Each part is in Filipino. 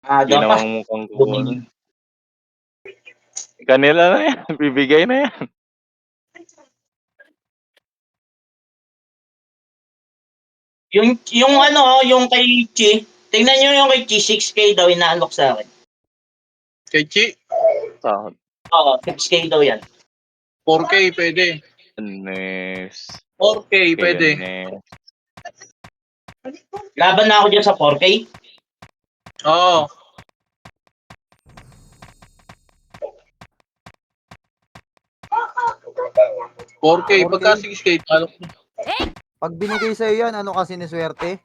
Aga pa, Ginawang mukhang bumili. kukunin. Kanila na yan, bibigay na yan. Yung ano, yung kay Chi, tingnan niyo yung kay Chi, 6K daw inaanok sa'kin. Kay Chi, Sahod. Oo, 6K daw yan. 4K pwede. Goodness. 4K pwede. Goodness. Laban na ako dyan sa 4K. Oo. Oh. 4K, pagka 6K, talo. Pag binigay sa'yo yan, ano kasi ni swerte?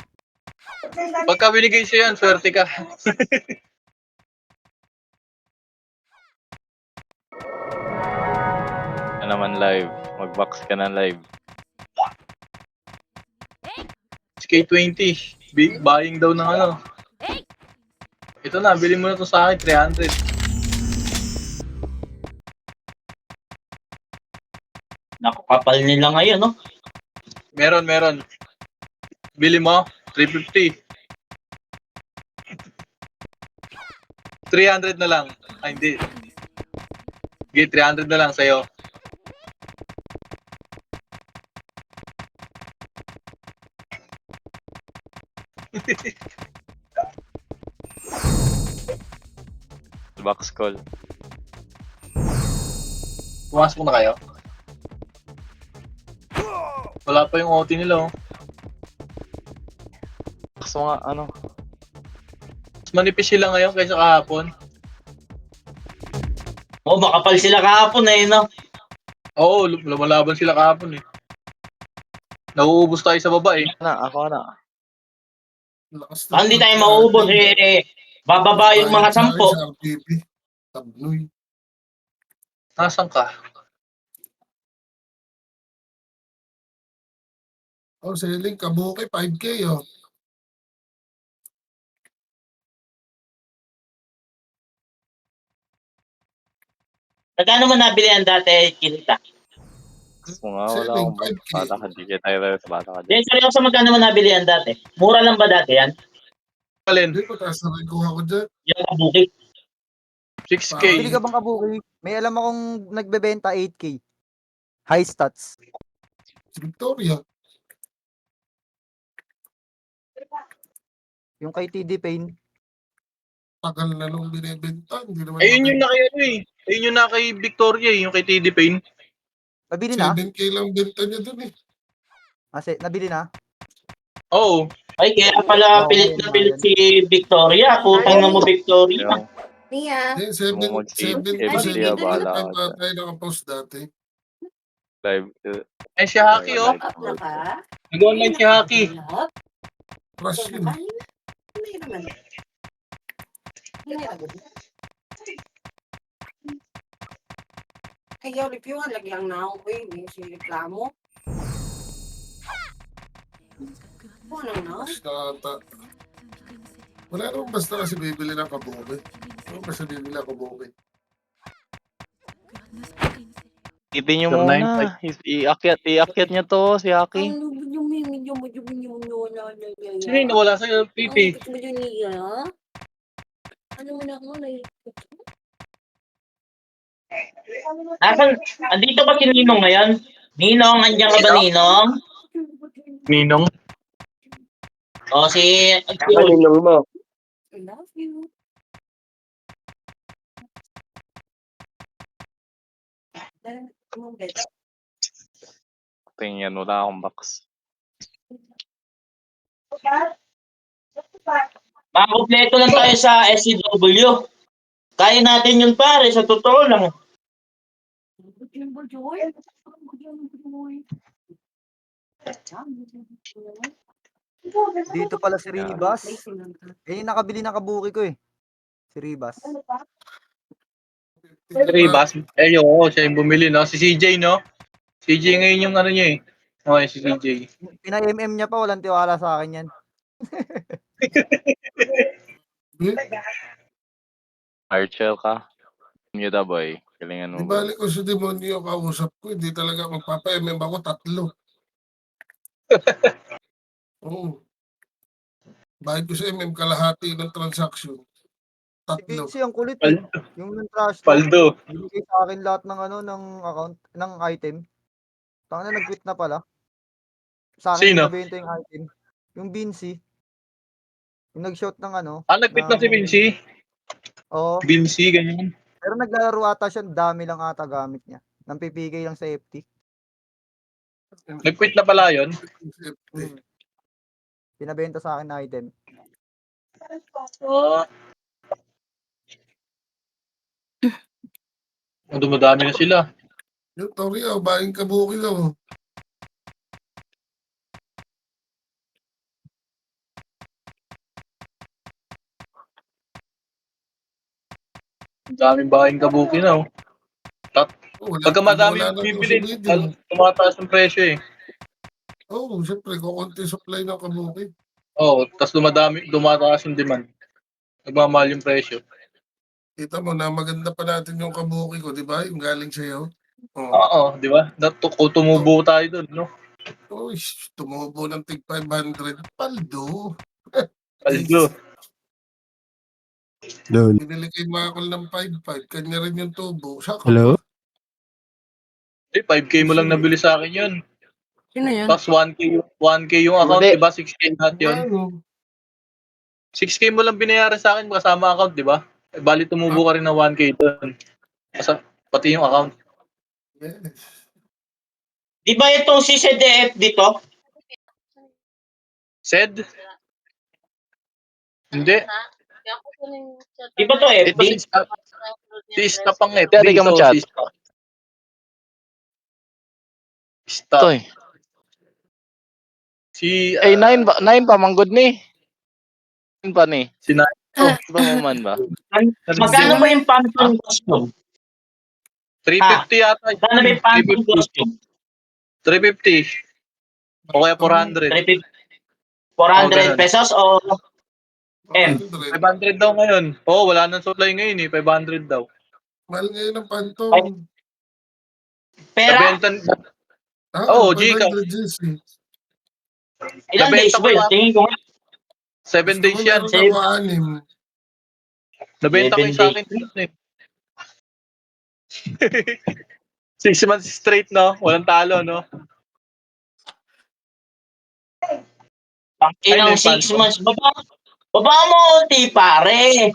Pagka binigay siya yan, swerte ka. Ka naman live. Mag-box ka na live. SK20, buying daw ng ano. Ito na, bili mo na to sa akin, 300. Naku, kapal nila ngayon, no? Meron. Bili mo, 350. 300 na lang. Ay, hindi. Sige, 300 na lang sa'yo. Box call. Pumasok na kayo. Wala pa yung OT nila, oh. Box mo nga, ano. Mas manipis sila ngayon kaysa kahapon. Oo, makapal sila kahapon eh, no? Oo, lumalaban sila kahapon eh. Nauubos tayo sa baba eh. Ako na. Baka hindi tayo mauubos eh. Bababa yung mga 10. Sa RPP. Tabloy. Nasaan ka? Oh, selling kabuki, 5K, oh. Magkano mo nabili ang dati, Kinita? Box mo nga, wala Selling, akong box. 5K. Bata ka, di tayo bata ka. Yan, seryoso, magkano mo nabili ang dati? Mura lang ba dati yan? Alin? Hindi ko taas na rin kuha ko dyan. Yung kabuki. 6K. Bili ka bang kabuki? May alam akong nagbebenta 8K. High stats. Si Victoria. Yung kay TD Payne. Tagal na nung binibenta. Hindi naman Ayun yung na kay ano eh. Ayun yung na kay Victoria eh, yung kay TD Payne. Nabili na? 7K lang benta niya dun eh. Nabili na? Oo. Ay, kaya pala Oo, pilit ngayon, na pilit ngayon. si Victoria. Putang na mo, Victoria. Yung Mia. Eh, Kung 7, mag-save, 7, every day, 7, bahala ka 5 dyan. tayo nakapost dati. Live. Ay, si Haki oh. Up na ka? Nag-online si Haki. Crush yun. Hindi naman. Hindi naman. Ayaw, review nga, lagyan na ako eh. May si reklamo. Ano na? Crush na ata. Wala naman basta kasi bibili ng kabuki. Ano basta bibili ng kabuki? Itin nyo Sir, muna. Iakyat niya to, si Haki. Sino yung nawala sa'yo, Titi? Ano mo na ako na Asan? Andito ba si Ninong ngayon? Ninong, andyan ka ba, Ninong? Ninong? O, si... Ninong mo? I love you. Tingnan, wala akong box. Makakompleto lang tayo sa SCW. Kaya natin yun, pare, sa totoo lang. Dito pala si Ribas. Eh, yung nakabili ng kabuki ko eh. Si Ribas. Ribas? Eh, oo, siya yung bumili, no? Si CJ, no? CJ ngayon yung ano niya eh. Okay, si CJ. Pina-MM niya pa, walang tiwala sa akin yan. Archer ka. Mute boy. Galingan Di mo. bali ko sa demonyo kausap ko, hindi talaga magpapa-MM ako 3. Oo. Bakit ko sa MM kalahati ng transaction? Si Tatlo. Vinci ang kulit eh. Paldo. Yung trash talk, Paldo. binigay sa akin lahat ng ano, ng account, ng item. Tangina nag-quit na pala. Sa akin Sino? ibebenta yung item. Yung Vinci. Yung nag-shoot ng ano. Nag-quit na si Vinci. Oo. Vinci, ganyan. Pero naglalaro ata siya, dami lang ata gamit niya. Nang pipigay lang sa FT. Nag-quit na pala yun. Hmm. Pinabenta sa akin na item. Oh. Dumadami na sila. Yung Tori, baing kabuki lang. Ang daming baking kabuki na. Pagka madami wala nang bibili, susunod. tumataas ang presyo eh. Oo, siyempre, kukunti supply ng kabuki. Oo, tapos dumataas yung demand. Nagmamahal yung presyo. Kita mo na maganda pa natin yung kabuki ko, di ba? Yung galing sa'yo. Oo. Oo, di ba? Tumubo tayo dun, no? Oh, tumubo ng tig 500. Paldo. Paldo. Binili kay Makol ng 5.5. Kanya rin yung tubo. Saka Hello? pa. 5K mo lang nabili sa akin yun. Sino yan? Tapos 1K yung account, Hindi. di ba? 6K lahat yun. Ano? 6K mo lang binayaran sa akin kasama account, di ba? Bali tumubo ka rin ng 1K doon. Pati yung account. Yes. Di ba itong si CDF dito? Said? Hindi. Di ba to Ito FD? si Ista pang FD. Dati ka mo So, chat. si Ista. Ista. Ito eh. Si, Ay, 9 pa, manggod ni. 9 pa ni. si Na- Di ba mo man ba? Magkano ba yung Phantom costume? 350 yata. Magkano ba yung Phantom costume? 350. O kaya 400. 400 pesos o M? 500 daw ngayon. Oo, wala nang supply ngayon eh. 500 daw. Mahal ngayon ng pantom. Ay. Pera? Nabenta, Oo, Oo, Gcash. 500 G's eh. Ilan days nabenta ba ko yun? na. Tingin ko nga. 7 days yan. Gusto ko meron ako 6. Nabenta ko 7 yung sa akin. Eh. 6 months straight, no? Walang talo, no? Ilang Ay, 6 Phantom. months. Baba mo unti pare.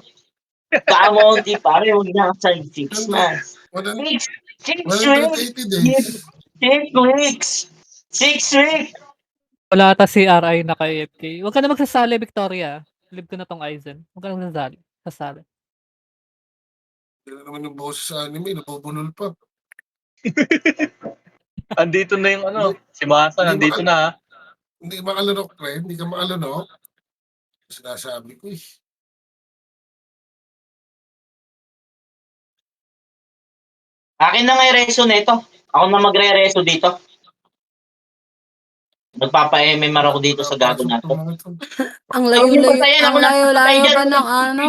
Baba mo unti pare. Huwag na sa 6 months. 6 weeks. 180 days. 6 weeks. 6 weeks. Wala ata si RI na kay FK. Huwag ka na magsasali, Victoria. Live ko na tong Aizen. Huwag ka na magsasali. Sasali. Hindi na naman yung boses sa anime, napubulol pa. Andito na yung ano. Si Masa, nandito na ha. Hindi ka makalunok, pre. Hindi ka makalunok. Sinasabi ko eh. Akin na nga yung reso nito. Ako na magre-reso dito. Magpapa-MMR ako dito sa gago na to. Ang layo-layo, Patayin, ang ako na layo-layo patay pa dyan. ng ano.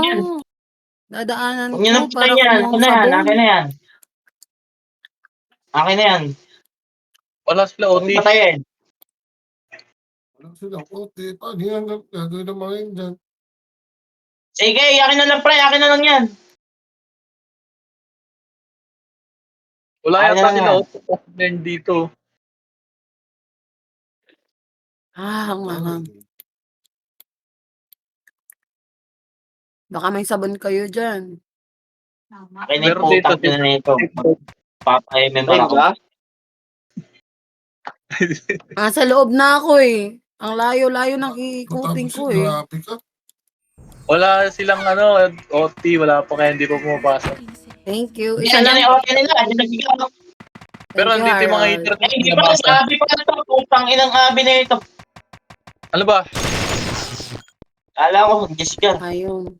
Dadaanan Huwag nyo nang ko para patayin yan. kumuha Ako na yan. sabon. Akin na yan. Akin na yan. Wala sila Huwag OT. nyo patayin. Walang silang kote. Paano yan? Gagawin ng mga yun dyan. Sige, akin na lang pre. Akin na lang yan. Wala Akin yata na sila yan. OT dito. Ah, ang mahal. Baka may sabon kayo dyan. Akin na yung Meron dito. putang na nito. Magpapa-MMR ako. Sa loob na ako eh. Ang layo-layo ng ikuting ko eh. Grabe ka. Wala silang ano, OT. Wala pa kaya hindi pa pumapasok. Thank you. Hindi, Isa andyan lang. yung okay nila. Andyan nagsigaw. Pero Thank you, andito yung mga Harold. hater Eh, hindi na ba? nabasa. Sabi pa ito. Putang inang abi na ito. Ano ba? Kala ko, Jessica. Ayun.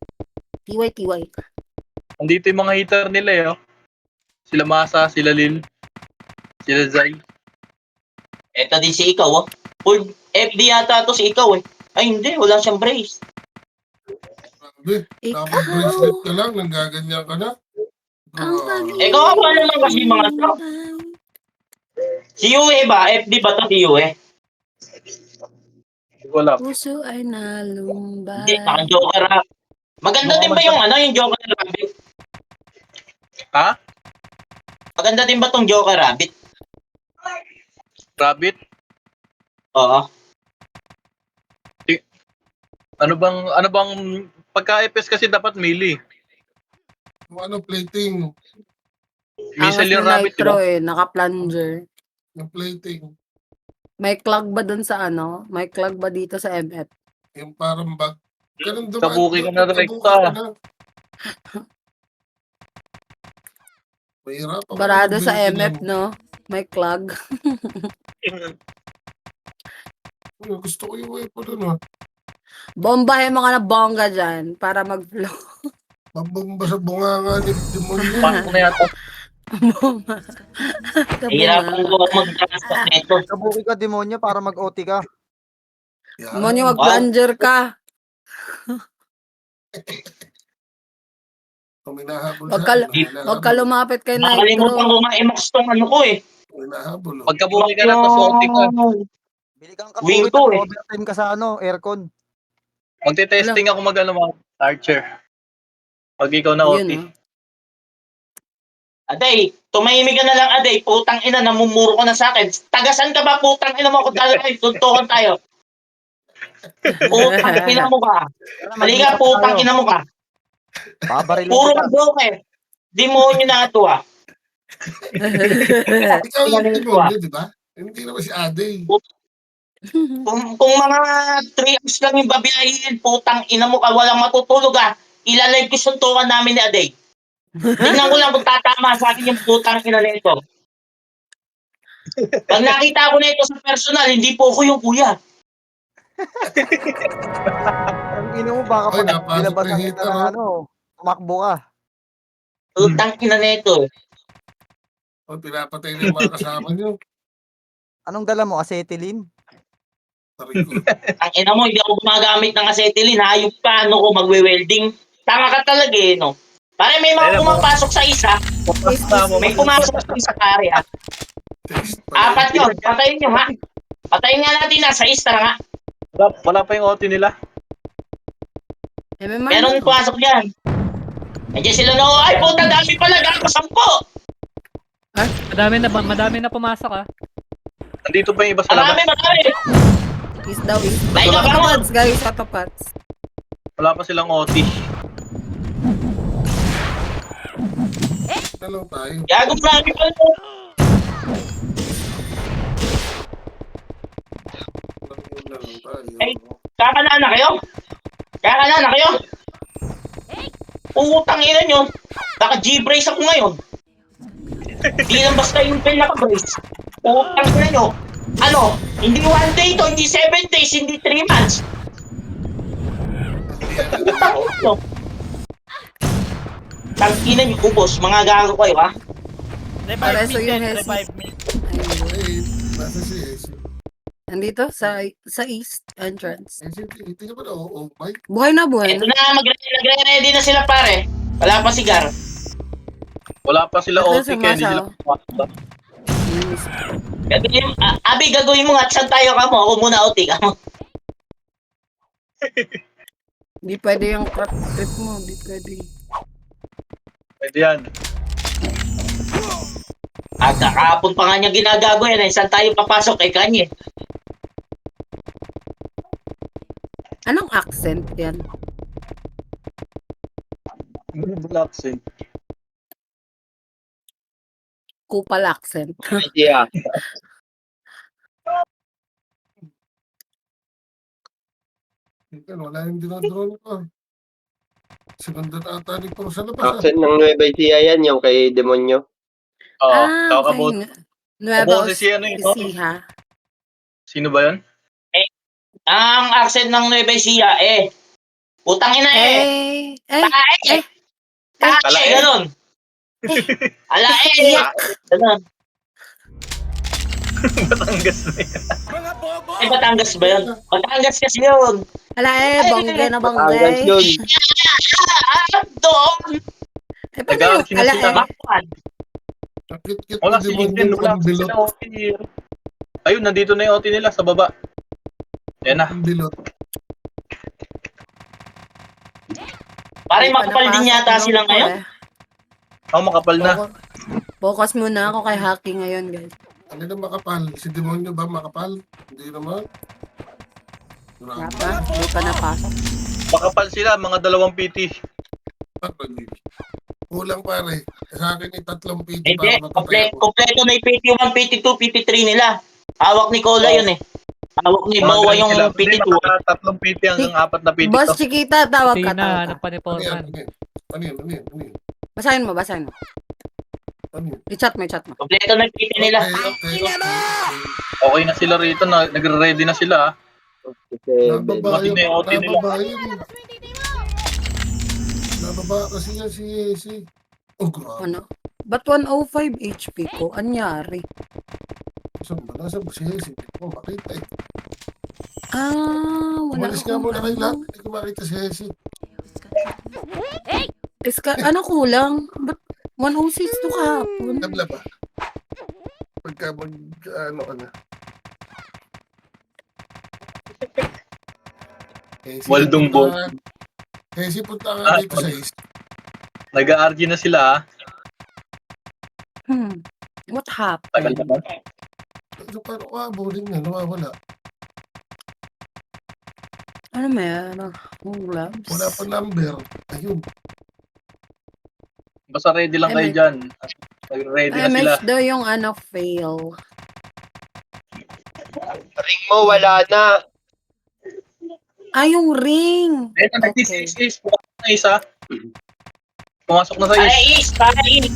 Tiway. Andito yung mga hater nila eh. Oh. Sila Masa, sila Lil, sila Zay. Eto din si ikaw, oh. Full FD yata to si ikaw, eh. Ay, hindi. Wala siyang brace. Grabe. Dapat bracelet ka lang. Nanggaganyan ka na. Ang Grabe. Eh, kawawa naman kasi mga to. Si Yue ba? FD ba to si Yue? Wala. Puso ay Hindi, nalumbay. naka-joker ha. Maganda din ba yung yung Joker Rabbit? Ha? Maganda din ba tong Joker Rabbit? Rabbit? Oo. Ano bang pagka FPS kasi dapat melee. Yung plating. Angas Missile ni yung rabbit, Nitro diba? naka-plunger. Yung plating. May clog ba dun sa May clog ba dito sa MF? Yung parang bag. Ganun Kabuki ka na, kabuki Rekta. ka na. Mahirap ako Barado sa mag-build MF, ng- no? May clog. Gusto ko yung weapon doon. Bombahin mo ka na bongga dyan para mag-flow. Mabomba sa bunganga ni demonyo. Paano na yata? Bomba. Hihirapan ko mag-transport nito. Kabuki ka demonyo para mag-OT ka. Yan. Monyo, mag-plunger ka. Kung hinahabol Wag siya, ka- hinahabol. Huwag ka lumapit kay Nakalimutan Nitro. ko ma-emax tong ko eh. Kung hinahabol. Pagkabuhay ka na, tapos OT ka. Bili kang Wing kabuki ko, at eh. overtime ka sa aircon. Magte-testing ako mga Archer. Pag ikaw na OT. Yun, Aday, tumahimik ka na lang, Aday. Putang ina, namumuro ko na sa akin. Tagasan ka ba, putang ina mo? Kung talaga, tuntukan tayo. Putang ina mo ka. Halika, putang ina mo ka. Babarilin Puro kita. ka joker. Demonyo na ito ah. Ikaw yung Tingnan mo demonyo, di ba? Hindi naman si Aday. Kung mga 3 hours lang yung babiyahin, putang ina mo ka, walang matutulog ah. Ilalive ko suntukan namin ni Aday. Tingnan ko lang kung tatama sa akin yung putang ina na ito. Pag nakita ko na ito sa personal, hindi po ako yung kuya. Ang ino mo, baka Ay, pag napasok nilabasan na kita hater, ng tumakbo ka. Putang ina na ito. O, pinapatay na yung mga kasama niyo. Anong dala mo? Acetylene? Tarik ko. Ang ina mo, hindi ako gumagamit ng acetylene. Hayop ka, ano ko, magwe-welding. Tama ka talaga eh, no? Pare, may mga pumapasok sa isa. May pumasok sa isa, pare, ha? Text pa. 4 yun. Patayin nyo, ha? Patayin nga natin na sa isa, nga. Wala pa yung OT nila. MMR Meron na. pumasok dyan. Nandiyan sila no. Ay, puta, dami pala. Gako, 10. Madami na pumasok ah. Nandito pa yung iba sa labas. Marami. Is daw is. Ay, Auto bangon. cuts, guys. Auto cuts. Wala pa silang OT. Dalaw tayo. Gago, marami pala. Dalaw tayo. Ay. Kakanana kayo? Kakanana kayo? Putang ina nyo. Naka-G-brace ako ngayon. Di lang basta yung pen naka-brace. Putang ina nyo. Ano? Hindi 1 day to, hindi 7 days, hindi 3 months. Putang ina nyo. Tangina nyo, ubos. Mga gago kayo, ha? Pareso yung Hesi. Ay, nasa si Esi. Nandito sa east entrance. Esi, tingnan mo na, oh my. Buhay na, buhay Ito na. na, nagre-ready na sila, pare. Wala pa sigar. Wala pa sila Ito, OT kaya hindi sila sumasaw. pumasok. Abi, gagawin mo nga. Saan tayo ka mo? Ako muna, OT ka mo. Hindi pwede yung crap trip mo. Hindi pwede. Pwede yan. At kahapon pa nga niya ginagago yan. Saan tayo papasok kay Kanye? Anong accent yan? Relaxing. Kupal accent. Yeah. Wala yung dinodrone ko. Segunda na ata ni Pro sa labas. ah. Accent ng Nueva Ecija yan, yung kay Demonyo. Oo. Ah, Tawag okay. about. Nueva Boses si ano yun, no? Ecija. Sino ba yun? Ang accent ng Nueva Ecija, putang ina Tae! Talae. Ganon. Alae! Ganon. Batangas na yan. Batangas ba yun? Batangas kasi yun. Ala bongge na Batangas bongge. yun. Doon! Paano yung ala Bakwan. Nakit-kit Wala na si demonyo Ligden. Wala ang bilot. sila OT. Ayun, nandito na yung OT nila sa baba. Yan na. Ang bilot. Pare, Di pa makapal din napasok yata yung sila ko, ngayon. eh. Ako makapal na. Focus muna ako kay Haki ngayon, guys. Ano na makapal? Si demonyo ba makapal? Hindi naman. Wala Grabe. pa. Hindi pa napasok. Makapal sila, mga 2 PT. Kulang pare. Sa akin ay 3 PT Hindi, para matapay ako. kompleto na yung PT1, PT2, PT3 nila. Hawak ni Cola yun eh. Hawak ni Mga Bowa ganun yung sila. Hindi, PT2. mga 3 PT hanggang 4 na PT Boss to. Chiquita, tawag ka, Tina, tawag hanap ka. pa ni Ano yan? Foreman. Ano yan? Ano yan? Ano yan? Basahin mo, basahin mo. Ano yan? I-chat mo, i-chat mo. Kompleto na yung PT nila. Okay. Okay na sila rito, nagre-ready na sila. ah. Nababa yun. Mati na yung OT nila. Nababa yun. Nababa kasi yan si. Oh, grabe. Ano? Ba't 105 HP ko? Anyari? Saan ba? Nasaan ba si Hesi? Hindi ko makita eh. Wala Umalis nga akong muna kayo lahat. ano. Hindi ko makita si Hesi. Ano kulang? Ba't 106 to kahapon? Nabla ba? Pagka ano ka na. Hesi, Waldong punta ka. Hesi, punta ka dito sa East. Nag-RG na sila. ah. What Tagal happened? naman. Ano paano ka? Bowling na. Nawawala. Ano meron? Gloves? Wala pa number. Ayun. Basta ready lang kayo dyan. Ready na sila. MH daw yung fail. Ring mo, wala na. Yung ring! Eto, Okay. pumasok na isa. Pumasok na sa Pare, is. is, pare, is.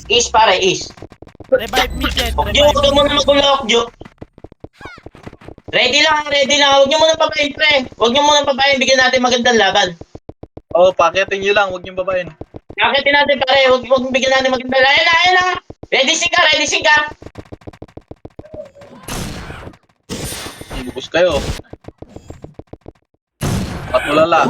Is, pare, is. Revive me, Jet. Okjo, huwag ka muna magulo, Okjo. Ready lang, ready lang. Huwag niyo muna papayin, pre. Huwag niyo muna papayin. Bigyan natin magandang laban. Oo, pakitin nyo lang. Huwag nyo babain. Pakitin natin, pare. Huwag bigyan natin magandang laban. Ayun na. Ready, sing ka, ready, sing ka. Bubus kayo. Patulala.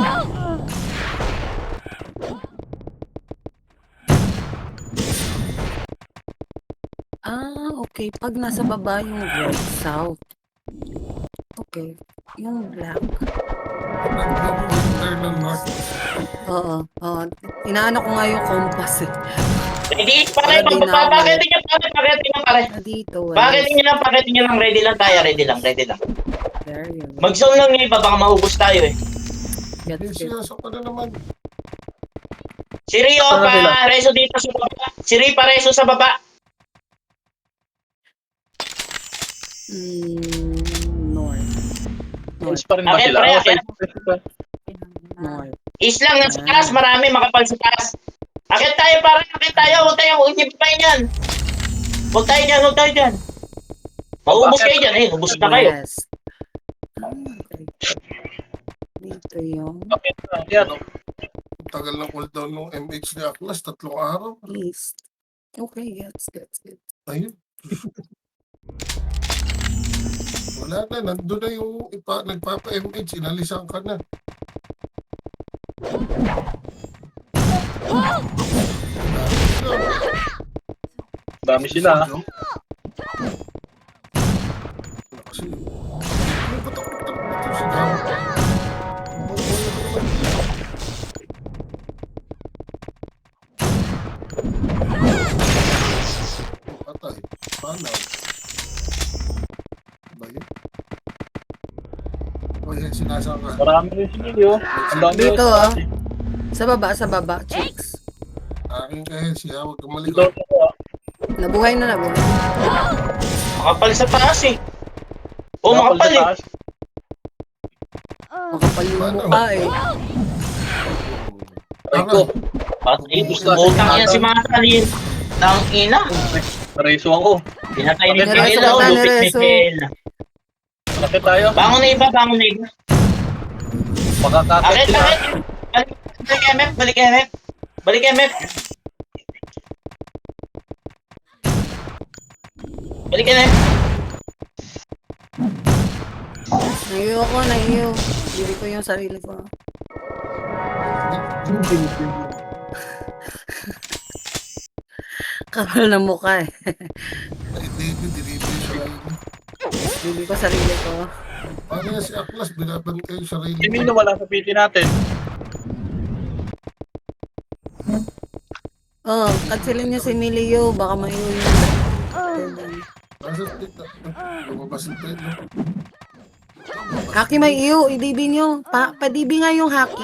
Okay. Pag nasa baba yung red, south. Okay. Yung black. Nag-winter ng North. Oo. Inaano ko nga yung compass eh. Ready, is, pare. Ready na ako. Pakitin niyo, pare. Pakitin niyo, pare. Dito, Pakitin niyo lang, pakitin niyo lang. Ready lang tayo, ready lang, ready lang. There you go. Mag-zone lang yung iba, baka mahubos tayo eh. Gets Hesi, it. asok ka na naman. Si Rio, Ano sila? Reso dito sa baba. Si Rio, Reso sa baba. North. Is pa rin ba Akit, sila? pre, Oo, akit. North. Is lang, nasa taas, marami, makapal sa taas. Akit tayo, pare, akit tayo. Huwag niyo pa yan. Huwag tayo dyan, huwag tayo dyan. Maubos kayo dyan, eh. Ubos na kayo. West. Okay. Dito yung Bakit? Yan. oh. Ang tagal ng cooldown ng MH ni Atlas. 3 araw. east. Okay, gets it. Ayun. Wala na. Nandun na yung nagpapa-MH. Inalisan ka na. Dami sila. ah. Kasi, ano ba takot-takot dito si Gao? Patay. Paano? Ba yun? O yan, sinasama. Marami rin si Lily, oh. Ang dami Dito, oh. ah. Sa baba, chicks. Aking kahesi ha, huwag kang Dito, malikot. dito, ah. Nabuhay na. Makapal sa taas, eh. Oh, makapal, eh. Taas. Makapal yung mukha eh. Aray ko. Patay, butang yan si Masalin. Nang ina. Nareso ako. Pinatay ni Bakit Miguel, Reso oh. ka, Lupit Reso? Miguel. Bakit tayo? Bangon na iba, bangon na iba. Makakakit Akit, sila. akit. Balik MF, balik MF. Balik MF. Balik MF. Nahiyo. Bili ko yung sarili ko. Kapal na mukha eh. Ay, David, deliver siya. Bili ko sarili ko. Paano nga si Atlas, binaban kayo sarili Si mo. Mino wala sa PT natin. Oh, cancelin niyo si Milio. Baka maiuwi niyo. Nasa split na. Lumabas yung tayo. Haki may iyo. I-DB niyo. Pa-DB nga yung haki.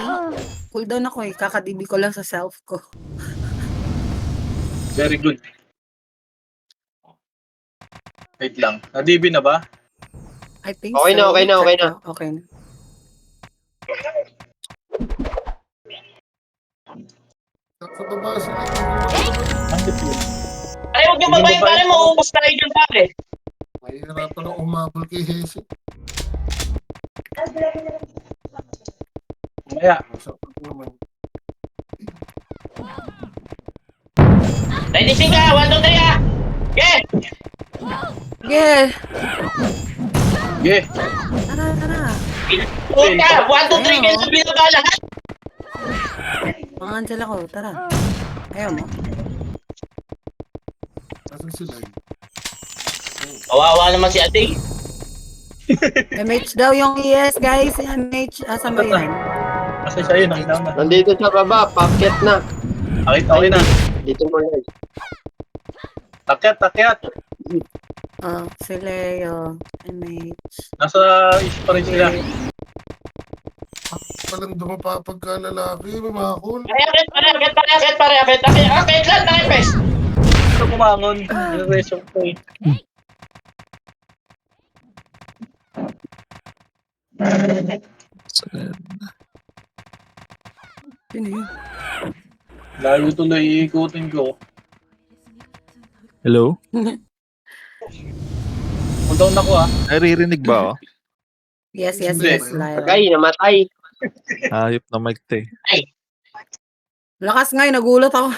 Cooldown ako eh. Kaka-DB ko lang sa self ko. Very good. Wait lang. Na-DB na ba? I think Okay na, so. okay na, okay Check na. ko. Okay na. Sa baba sila. Ay, huwag yung babae pare, mauubos tayo dyan pare. Mahihirapan ako umabol kay Hesi. Mamaya. Masakit naman. 96 ka, 1, 2, 3 ah! Yeah! Yeah! Yeah. Tara, tara. Puta, 1, 2, 3 kayo sa binaba lahat! Mga-cancel ako. Tara. Ayaw mo. Nasaan sila? Kawawa naman si ate. MH daw yung ES, guys. MH. Asan ba yan? Kasi siya yun, nakita mo na. Nandito sa baba, packet na. Okay na. Dito mo na. Takyat. Oh, si Leo. MH. Nasa east pa rin sila. Palang dumapa pagka lalaki. May makakul. Akit lang tayo, pes! Ito kumangon. Reso ko eh. Sino yun? Layo tuloy iikutin ko. Hello? Puntaon ako ah. Naririnig ba ako? Yes, Hindi. Lyle. Patay, namatay. Hayop na mic te. Lakas nga, nagulat ako.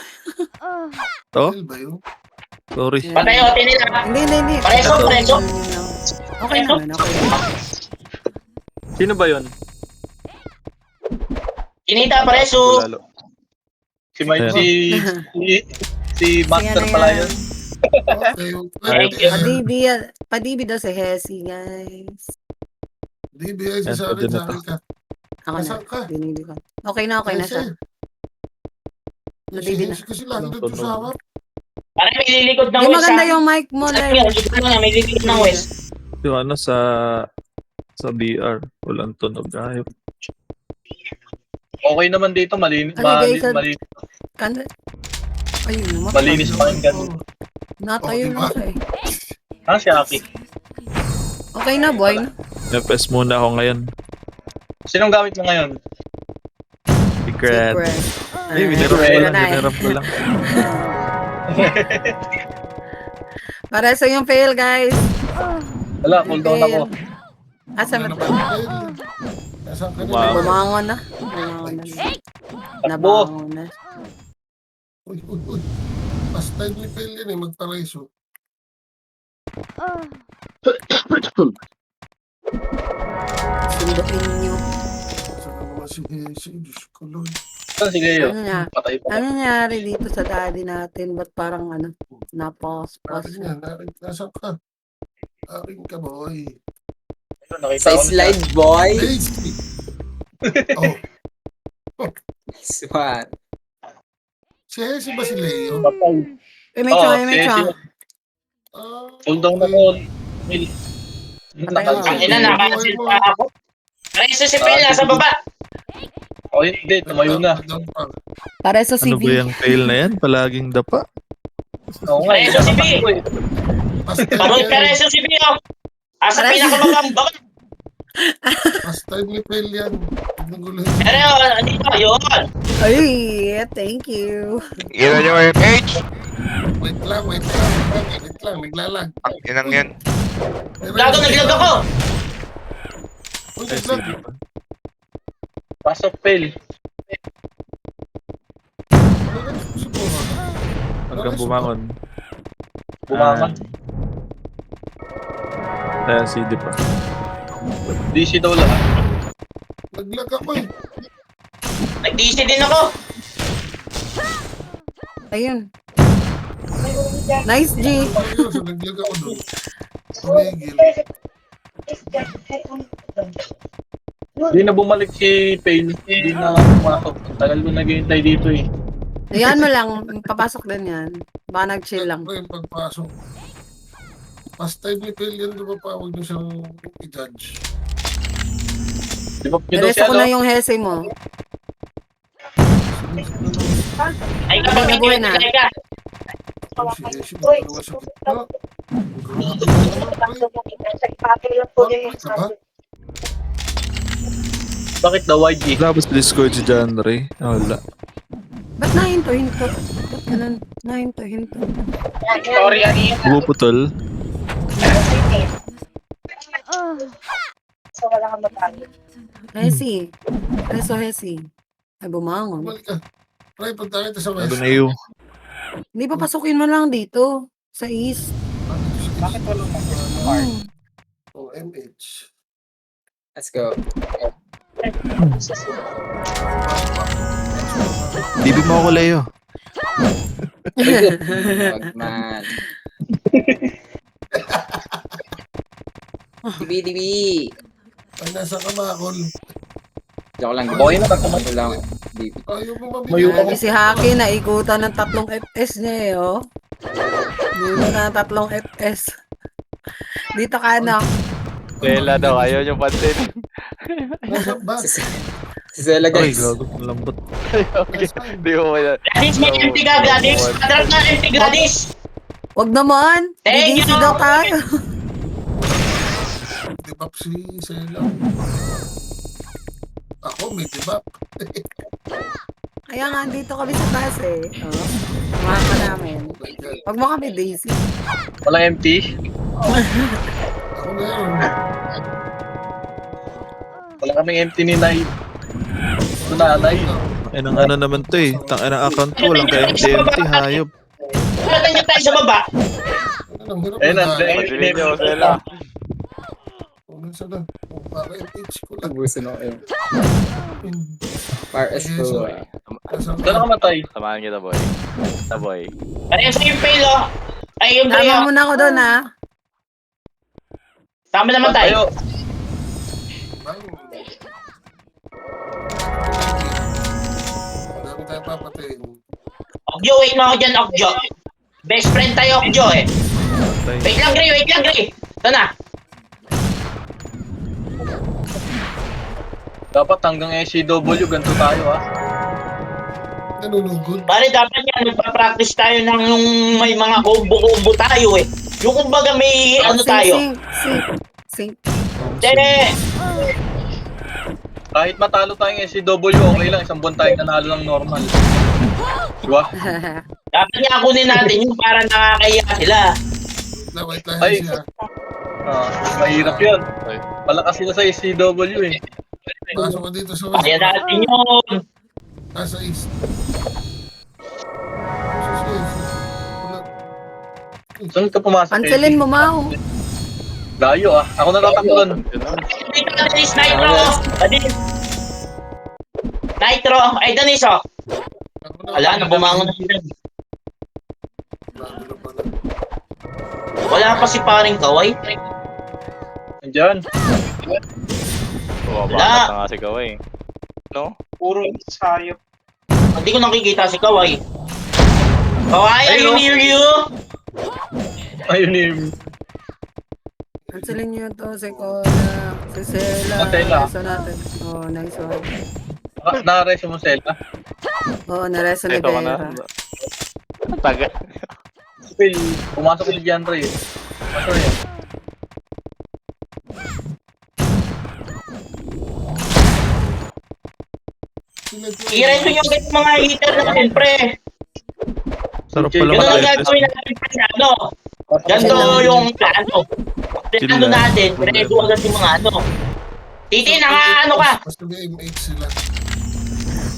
To? Ano ba yun? Sorry. Patay o, tinila. Hindi. Pareso. Okay naman, okay. Sino ba yun? Kinita, pareso. Lalo. Si Mike, Ayan. si Master Sige na pala yan. yun. Okay. Pa-DB daw si Hesi, guys. DBI Yan, sa pwede akin, na sa akin ka. Ako Nasaan ka? na. Dinili ko. Okay na siya. Nadidi na. Kasi lagi dito sa harap. Pare, may lilikod ng Di west maganda ah. yung mic mo, Sabi Lyle. nga, may lilikod ng west. Yung ano sa BR. Walang tunog. Hayop. Okay naman dito, malinis. Allegation. Malinis, Ayun, malinis pakinggan. Natayo Oh, na siya eh. Ah, si Aki. Okay na, boy. Nepes muna ako ngayon. Sinong gamit mo ngayon? Secret. Ay, binirap ko lang. Binirap ko lang. Para sa yung fail, guys. Wala, cool down ako. Asa Ano mo? ba? Nasaan ka Wow. na? Bumangon na. Nabangon na. Uy. Last time ni Phil yan eh, magparaiso. Sunduin niyo. Saan naman si Hesi? Diyos ko, Lord. Saan si Leo? Patay pa. Ano nangyari dito sa daddy natin? Ba't parang napos-pos? Akin yan, nasaan ka? Akin ka, boy. Ayun, nakita ko na siya. boy. Hesi! Oh, Nice one. si Hesi ba si Leo? Patay. May chong, may si- chong. Ah, Cool down ako. Mil. Patay mo. Ang ina, nakasil pa ako. Pareso si Pel, nasa baba. Oh, hindi. Tumayo na. Para sa Ano ba CV. yung fail na yan? Palaging dapa. Oo nga. Pareso si B. Parol pareso si B. oh. Asa Pareso. pinakamabang baba. Last time ni Phil yan. Huwag nang guluhin. Pero, dito, yun. Ay, thank you. Ira nyo MH. Wait lang. Naglalag. Ang inang yan. Gago, naglag ako. Uy, Ay, naglag. sige pa. Pasok, Pel. Siguro. Huwag kang bumangon. Bumangon. Kaya CD pa. DC daw lahat. Naglag ako eh. Nag-DC din ako. Ayun. Nice, G. Ayun, so naglag ako doon. Tumigil. Hindi na bumalik si Pale. Hindi na pumasok. Tagal ko naghihintay dito eh. Ayan mo lang, papasok din yan. Baka nag-chill lang. Pre, pagpasok. Past time ni Phil yan, di ba pa? Huwag niyo siyang i-judge. Di ba yun daw Reso siya, ko no? na yung hese mo. Ay, Hindi, nabuhay na. ay ka. Si Heshim, dalawa sa gitna. Grabe naman, pre. Ka ba? Bakit daw YG? Tapos Discord si John Ray. Wala. Ba't nahinto-hinto? Ba't ganun? Nahinto-hinto. Buputol. Hesi. Reso Hesi. Ay, bumangon. Balik ka. Pre, punta kita sa Ano west. na yun? Hindi, papasukin mo lang dito. Sa east. Bakit walang Hmm. O MH. Let's go. Bibi mo ako, Leo. Wag man. Dibi. Ay, nasa kamakol. Joke lang. Okay na, Joke lang. Dibi. Ayaw mo Mayo mabigyan. Grabe si Haki, naikutan ng 3 FPS niya eh, oh. Dito na 3 FPS. Dito ka, ano? Stella daw, ayaw niyo pansin. Nasa ba? Si Zela Ay, guys. gago. Lambot. Di mo ba Gladys, may empty ka, Gladys. Padrag na empty, Gladys. Wag naman. Thank DDC you. daw tayo. Dibap si Sela. Ako, may dibap. Kaya nga, dito kami sa taas eh. Oh. Mga ka namin. Wag mo kami Daisy. Walang empty? Ako meron. Wala kaming empty ni Nay. Ito na, Nay. Ay, nang ano naman to eh. Tang ang account ko, walang ka-empty, hayop. Pagkatan niyo tayo sa baba. Ang hirap Ayun, na nandiyan. Pagdilin niyo, Stella. Kung saan na. Kung para MH ko lang. Ubusin ako yun. Hmm. Par S2. Nasa Saan nakamatay? Samahan kita, boy. Sa boy. Parehas sa yung fail, oh. Ay, yung Tama tayo. muna ako doon, ha? Tama naman tayo. Marami tayo papatayin. Okjo, wait mo ako dyan, Okjo. Best friend tayo, Okjo, eh. Wait lang, Gray. Ito na. Dapat hanggang SCW, ganito tayo, ha? Nanunugod. Pare, dapat yan, magpa-practice tayo ng yung may mga combo-combo tayo, eh. Yung kumbaga may ano tayo. Sing. Eh, Kahit matalo tayong SCW, okay lang. Isang buwan tayong nanalo ng normal. Diba? dapat niya kunin natin yung para nakakaya sila. Lawait lang Ay. siya. Mahirap yun. Malakas sila sa SCW, eh. Pasok ka dito sa west. Kaya natin yun. Nasa east. Sa east. Wala. Saan ka pumasok? Cancelin mo, Mau. Layo, ah. Ako natatakbo doon. Dennis, Nitro. Dennis. Nitro. Ay, Dennis, oh. Ako na. Wala na, bumangon na sila. Bago na pala. Wala pa si paring kaway. Andiyan. Bumaba Wala. na nga si Kaway. No? Puro sayop. Hindi ko nakikita si kaway. Kaway, are you near you? Ayun yun. Cancelin nyo to, si Cola, si Sela. Stella. Reso natin. Oh, nice one. Nakareso mo, Sela. Oh, nareso ni Ito ka na. Vera. Tagal. Phil, pumasok si John Ray. Pasok yan. I-reso yung mga heater natin, pre. Sarap pala Ganun ang mag gagawin natin pre, ano. Ganito yung plano. Plano natin, reso agad yung mga ano. Titi, ano ka? Basta may MH sila.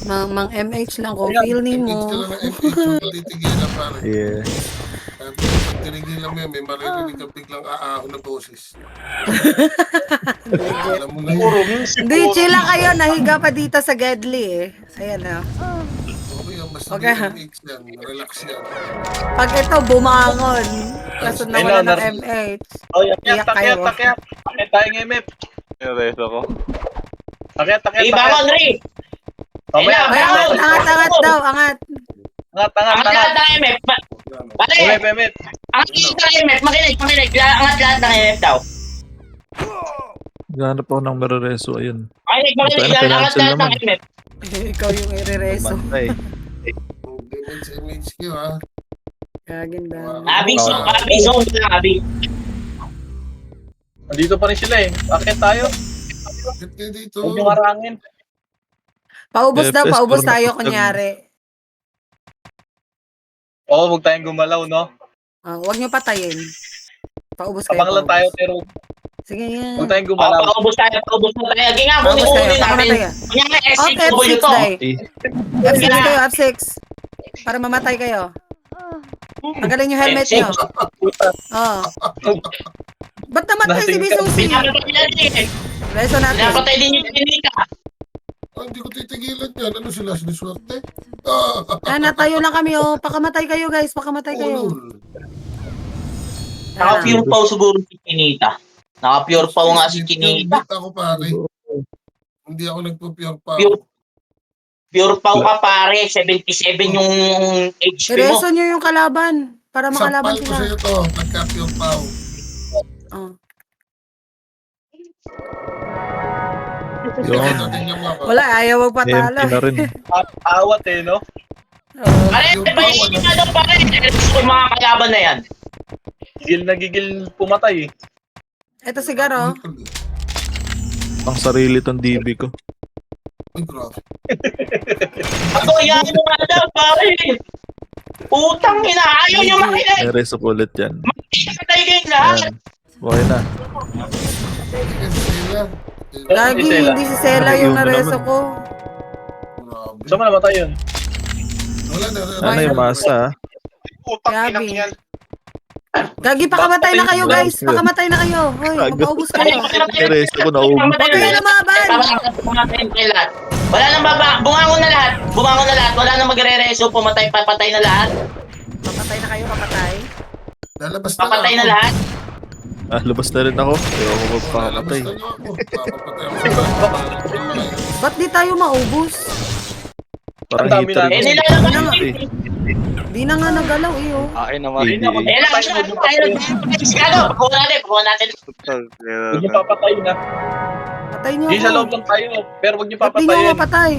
Mang MH lang kung feel ni MH ka mo. lang ng MH. Huwag ka titigilan pare. Yeah. Pag tinigilan mo yan, may maririnig ka biglang aahon na boses. Alam mo na yun. Hindi, chill lang kayo. Nahiga pa dito sa Gedli eh. Ayan na. Okay yan, basta Okay. may MH yan. Relax yan. Pag ito, bumangon. Kaso nawala ng MH. Oh, yakyat, Iyak kayo. takyat. Takyat tayong MF. Reso ko. Takyat. Ibangon, Ray. Mamaya, Ayun, Ay, angat daw, angat. Angat, Angat angat. lahat ng MF. Pare, MF. angat lahat ng MF. Makinig. Angat lahat ng MF daw. Gano'n po ng Merereso, ayun. Makinig. Ito, Angat cancel lahat ng naman. MF. Ikaw yung irereso. Bantay. Damage MHQ ha. Kaganda. Abi zone lang, Abi. Nandito pa rin sila eh. Akit tayo. Bakit kayo dito? Huwag nyo harangin. Paubos daw, FPS, paubos parang tayo nakapag- kunyari. Oo, huwag tayong gumalaw, no? Huwag nyo patayin. Paubos kayo, Abang lang tayo, paubos. pero Sige yan. huwag tayong gumalaw. Paubos tayo. Sige nga, Paubos kayo, kunin natin. pakamatay ka. Kunyari, Off SCW F6 to. day. Eh, F6 kayo, F6. Para mamatay kayo. Tanggalin yung helmet nyo. Oo. Ba't namatay si Bisusi? Pinapatay natin. Reso natin. Pinapatay din yung Kinika. Hindi ko titigilan yan. Ano sila? Siniswerte? Natayo lang kami, oh. Pakamatay kayo, guys. Pakamatay kayo. Ulul. Naka-pure pau siguro si Kinita. Naka-pure pau nga si Kinita. Pure ako pare. Hindi ako nagpo-pure pa. Pure pau ka pare. 77 yung HP mo. Ireso nyo yung kalaban. Para makalaban Sampal ko sila. sa'yo to. Nagka-pure pa. Oh. yun. Wala, ayaw magpatalo. empty na rin. Awat eh, no? Oh. Pare, pahihin na daw pare. Yung mga kalaban na yan. Gigil pumatay eh. Ito si Garo. Pang sarili tong DB ko. Ay, grabe. Ako, yan mo nga daw pare. Putang ina. Ayaw nyo makinig. Merereso ko ulit yan. Makikipatay kayong lahat. Ayan. Okay na. Kasi sila. Lagi, hindi si Sela yung nareso ko. Grabe. Saan mo namatay yun? Wala na. Sana yung masa, Gabi. Gagi, pakamatay na kayo, guys. Pakamatay na kayo. Hoy, mapaubos kayo. Merereso ko naubos. Huwag kayo lumaban. Wala nang bumangon na lahat. Wala nang magre-reso. Papatay na lahat. Papatay na kayo, papatay. Lalabas na Papatay na ako. lahat. Labas na rin ako. Ayoko magpakamatay. Lalabas na ako. Papapatay ako sa Ba't di tayo maubos? Parang Ang dami hitter. na. Eh, nilalabas Ano? Eh, Di na nga nagalaw, eh, oh. Hindi. Eh, lang siya. Tayo. Pakuha natin. Huwag nyo papatayin na. Patay niyo Hindi sa ako. loob lang tayo. Pero huwag nyo Ba't di niyo papatayin. mapatay?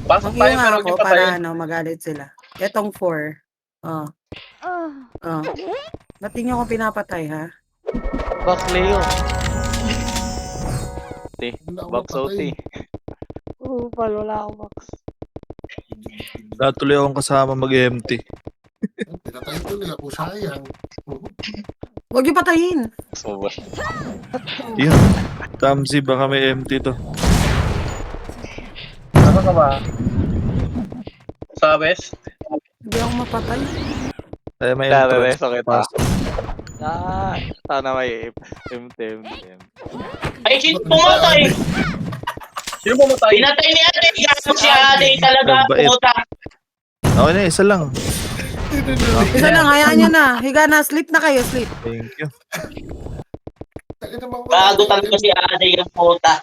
Pasok Mag-iyo tayo nga pero huwag ako nyo para patayin. magalit sila. Etong 4. Oh. Oh. Ba't di niyo ako pinapatay, ha? Box Leo. Box OT. Natuloy akong kasama mag-empty. Pinatay tuloy ako. Sayang. Huwag niyo patayin. Yun. Tamsi, baka may empty to. Saan ka ba? Sa west? Hindi ako mapatay. Ay, may entrance. Pasok. Ay, sino pumatay? Sino pumatay? Pinatay ni Ate. Gago si Ate talaga. Nabait. Puta. Okay na, isa lang. Isa lang, hayaan niyo na. Higa na, sleep na kayo, sleep. Thank you. Gago talaga si Ate yung puta.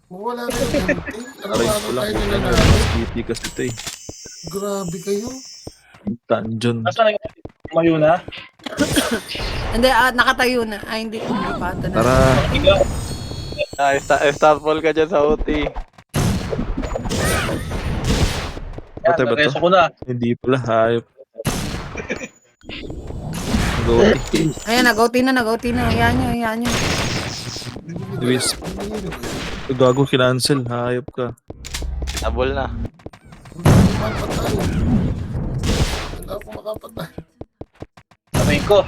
Wala na yung empty. Aray Araw-araw ko lang. tayo nilalaro. PT kasi ito eh. Grabe kayo. Dungeon. Nasaan na tumayo na? Hindi, nakatayo na. Ay, hindi pa. Ito na. Tara. Starfall ka dyan sa OT. Yan, Patay ba to? nareso ko na. Hindi pala, hayop. Go. Ayan, nag-OT na. Hayaan niyo. Luis. Gago, kinancel. Hayop ka. Tabol na. Makapatay. Wala ako makapatay. Sabay ko.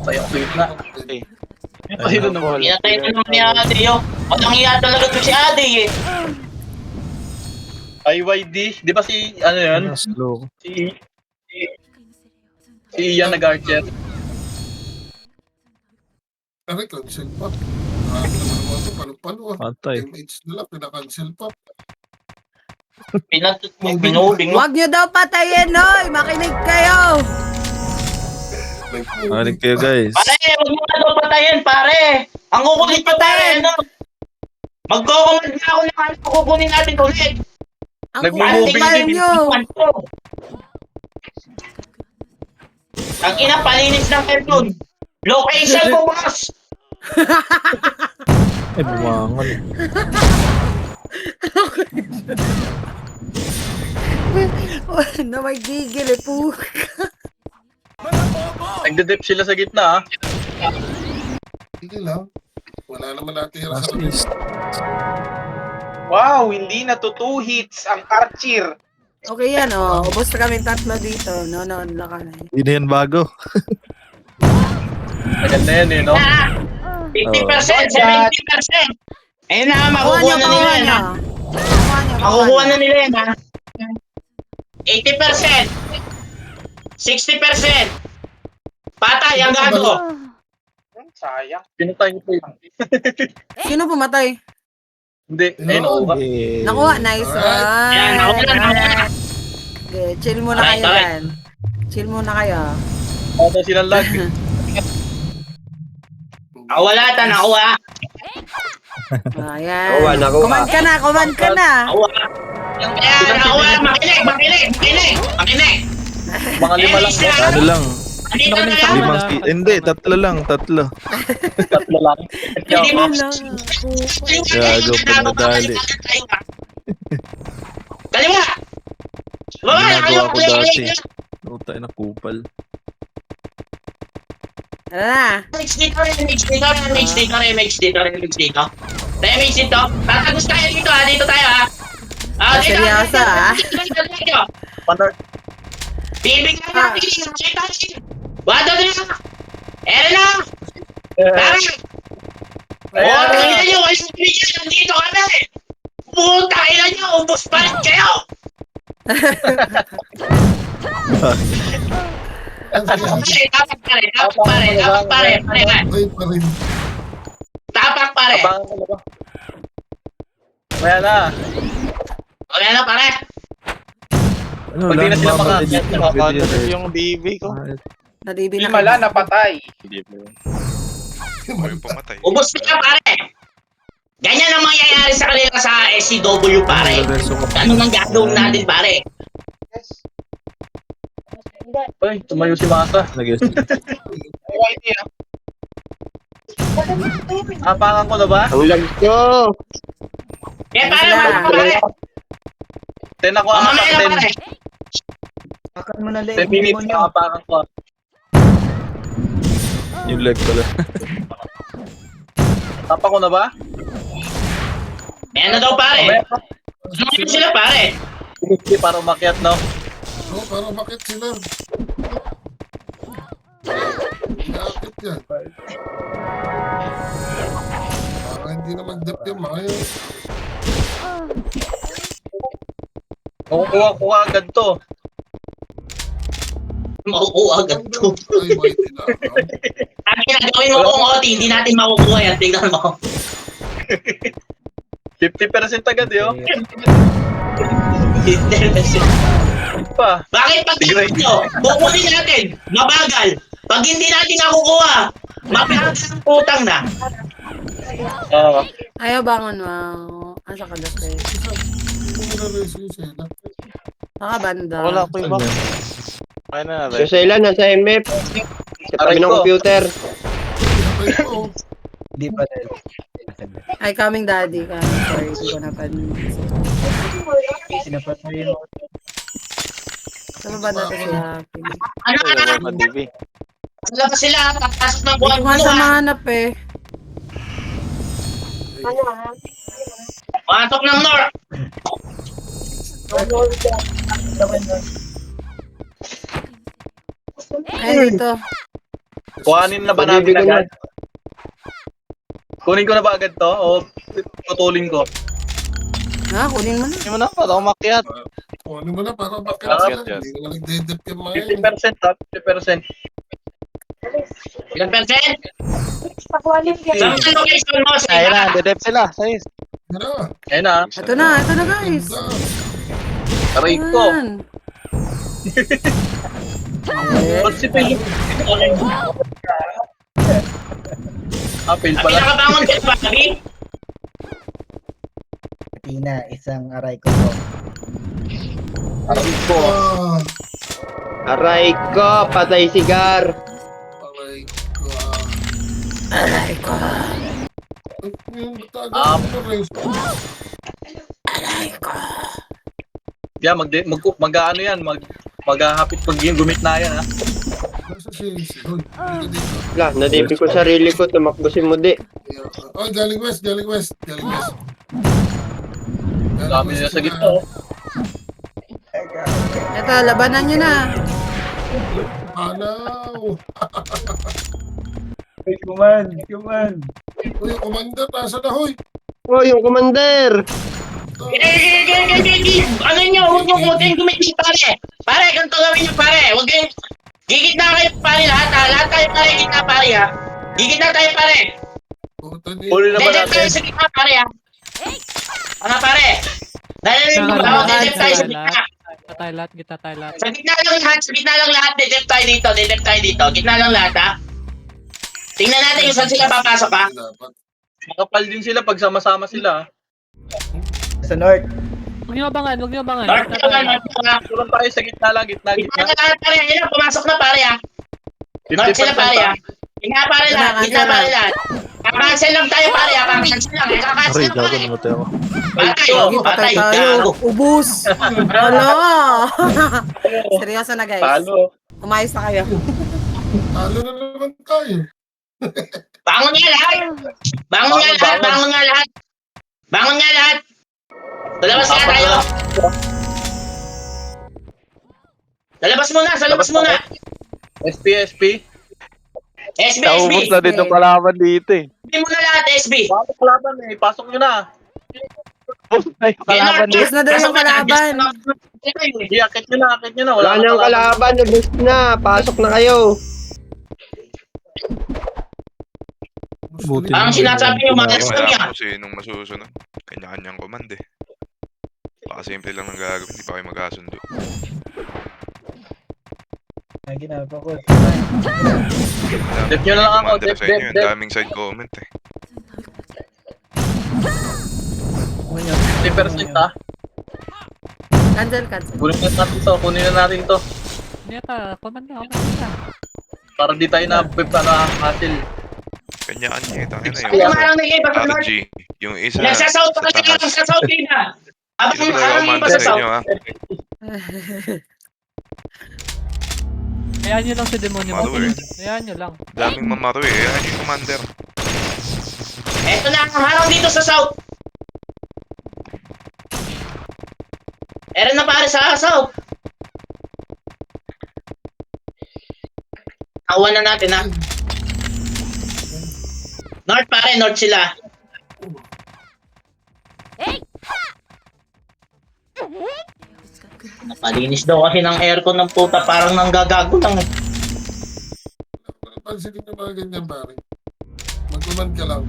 Tayo ko na. Ayun na mo. Pinatay na naman ni Ate yun. Walang iya talaga to si Ate eh. IYD. Di ba si, ano yun? Slow. Si Ian nag-archer. Aray, cancel pa. Grabe naman ito. Palo-palo ah. Patay. MH na lang. Pinakancel pa. Binubing mo. Huwag niyo daw patayin, hoy! Makinig kayo! Makinig kayo, guys. Pare, huwag mo na daw patayin, pare. Ang kukulit ko, pare, ano? Magkukumad na ako na kahit kukunin natin ulit. Ang Nagmo-moving kuya din. nyo. Ang ina, palinis ng aircon. Location ko, boss! Ay, bumangon. Na may gigil eh po. Nagde-dip sila sa gitna, ah. Sige lang. Wala naman natira Last sa list. Wow, hindi na to 2 hits ang Archer. Okay yan oh. Ubus na kami tatlo dito. Nonood lang kami. Hindi na yan bago. Maganda yan, eh, no? 50%, 70%. Ayun na, makukuha na nila yan, ha? Makukuha na nila yan, ha? 80%. 60%. Patay, ang gago. Sayang. Pinatay niyo po yun. Sino pumatay? Hindi, ayun, nakuha. Eh, Nakuha, nice one. Yan, nakuha na. Okay, chill muna Alright, kayo alright. dyan. Chill muna kayo. Ano silang lag? Wala ta, nakuha. Ayan. Command ka na, command ka na. Nakuha. Ayan, nakuha. Makinig. Mga lima lang. ano lang. Andito na yan. Hindi, tatlo lang. Tatlo lang. Hindi mo. Gago, pinadali. Kaliwa. Baba, Ginagawa ko kaliwa. dati. Utay na kupal. Ano na? Remix dito. Tatagos tayo dito, ha? Dito tayo, ha? Dito, Seryoso, ha? Dito. Panar. Bibigyan natin. Wado na. Ere na. Tara. Tingnan nyo. Walang bigyan. Nandito kami. Puta, ina nyo. Ubus pa rin kayo. Tapak pare. Ay, pa rin. Tapak pare. Abangan ko na ba? Kaya na. Okay na, pare. Ano Pag di na sila makakit, Nakakadal yung DB ko. Nadibi na Himala, napatay. Ubus na, pare. Ganyan ang mangyayari sa kanila sa SCW, pare. Ganun ang gagawin natin, pare. Ay, tumayo si Masa. Apangan ko na ba? Kaya pare. 10 ako ang Mamaya na, pare. 10 minutes na apangan ko. Yung leg pala. Tapa ko na ba? Ayan na daw, pare. Ano sila, pare? Hindi para umakyat, no? Oo, para bakit sila? Iakit yan. Para hindi naman dip yung mga yun. Makukuha ko agad to. Makukuha agad to. Ay, may tinakaw. Ang ginagawin mo kung OT, hindi natin makukuha yan. Tignan mo. 50% agad, yo. Pa. Bakit pag ito, kukunin natin, mabagal. Pag hindi natin nakukuha, mabagal ang putang na. Ayaw bangon mo. Asa ka dati? Hindi mo na-raise yung sila. Nakabanda. Wala ko iba. Kaya na natin. Susela, nasa MF. Sa tabi ng computer. Ay, oo. Ay, coming daddy ka. Sorry, hindi ko napansin. Saan ba natin si Happy? Ano ka na? Wala DB. Ano ba sila? Tapos ng Hindi buwan ko nga mo siya ha? mahanap eh. Patok ng Nor. Ayun dito. Kuhanin na ba natin agad? Kunin ko na ba agad to? O putulin ko? Ha, kunin mo na. Hindi mo na para umakyat. O, ano mo na, para bakit Bakit sila? yan? Hindi naman nagde-dip yung mga yun. 50% ha? 50%. Ilang percent? Saan ang location mo? Sa Ayun iba? na, dedep sila. Sayos. Tara. Ayun na. Ito na guys. Ganda. Aray ko. Ayan. Ba't si Phil? Phil Ang pala. pinakabangon ka ba, Gabi? Tina, isang aray ko po. Aray ko. Aray ko, patay si Gar. Aray ko. Yung taga ng race. Kaya mag-ano yan, maghahapit pag yung gumit na yan, ha? Nasa si Hoy. Dito dito. Wala, nadipin ko sarili ko, tumakbo si Mudi. Oh, galing west. Galing west. Dami nila sa gitna, oh. Ito, labanan nyo na. Panaw. Command. Uy, yung commander, nasa na, Hoy. Oh, yung commander! Ano nyo? Huwag kayong gumiti, pare. Pare, ganito gawin nyo, pare. Huwag kayong... Gigitna kayo, pare, lahat, ha? Lahat tayo, pare, gitna, pare, ha? Gigitna tayo, pare. Puta ni. Huli naman Dedep tayo natin. sa gitna, pare, ha? Ano, pare? Narinig mo ba ako? Dedep tayo sa gitna. Kita tayo lahat. Sa gitna lang lahat. Dedep tayo dito. Gitna lang lahat, ha? Tingnan natin kung saan sila papasok, ha? Dapat. Makapal din sila pag sama-sama sila, ha? Sa north. Huwag niyo abangan. North Kita tayo lahat. Tulong tayo sa gitna lang, gitna. Gitna na lahat, pare. Ayun na, pumasok na, pare, ha? North sila, pare, ha? Gitna, pare, lahat. Kakancel lang tayo, pare, ha? Kakancel lang, eh. Kakancel Aray, lang, gago pare. namatay ako. Patay Patay tayo. Ubus. Wala. Seryoso na, guys. Talo. Umayos na kayo. Talo na naman tayo. Bangon nga lahat. Lalabas nga tayo. Lalabas muna. SP. SB. Naubos na din yung kalaban dito eh. Hindi mo na lahat, SB. Pasok laban eh, pasok nyo na. Ubos na yung kalaban Ubus na daw yung kalaban. Hindi, akit nyo na. Wala nang kalaban, ubus na. Pasok na kayo. Buti Ang naman. sinasabi yung mga lang yan. Kung sinong masusunod. Kanya-kanyang command eh. Baka simple lang ang gagawin, hindi pa kayo magkasundo. Dep nyo na lang ako, Commander sa inyo, ang dep. daming side comment eh. 50%, ha? Cancel. Kunin na natin to. Neta, command na. Para di tayo na-hassle. Kanya-kanya eh. Tangin na Ay, yung marang nagay pa sa North. RG. Yung isa Nagsasout pa sa kasi taas. nagsasout din na. Sino ba Abang commander pa sa sa south. inyo ha? Hayaan nyo lang si demonyo. Maro eh. Hayaan nyo lang. Daming mamaro eh. Ayan yung commander. Eto na ang harang dito sa south. Meron na pare sa south. Awan na natin ha. North pare, north sila. Napalinis daw kasi ng aircon ng puta, parang nanggagago lang eh. Pansinin yung mga ganyan, pare. Mag-command ka lang.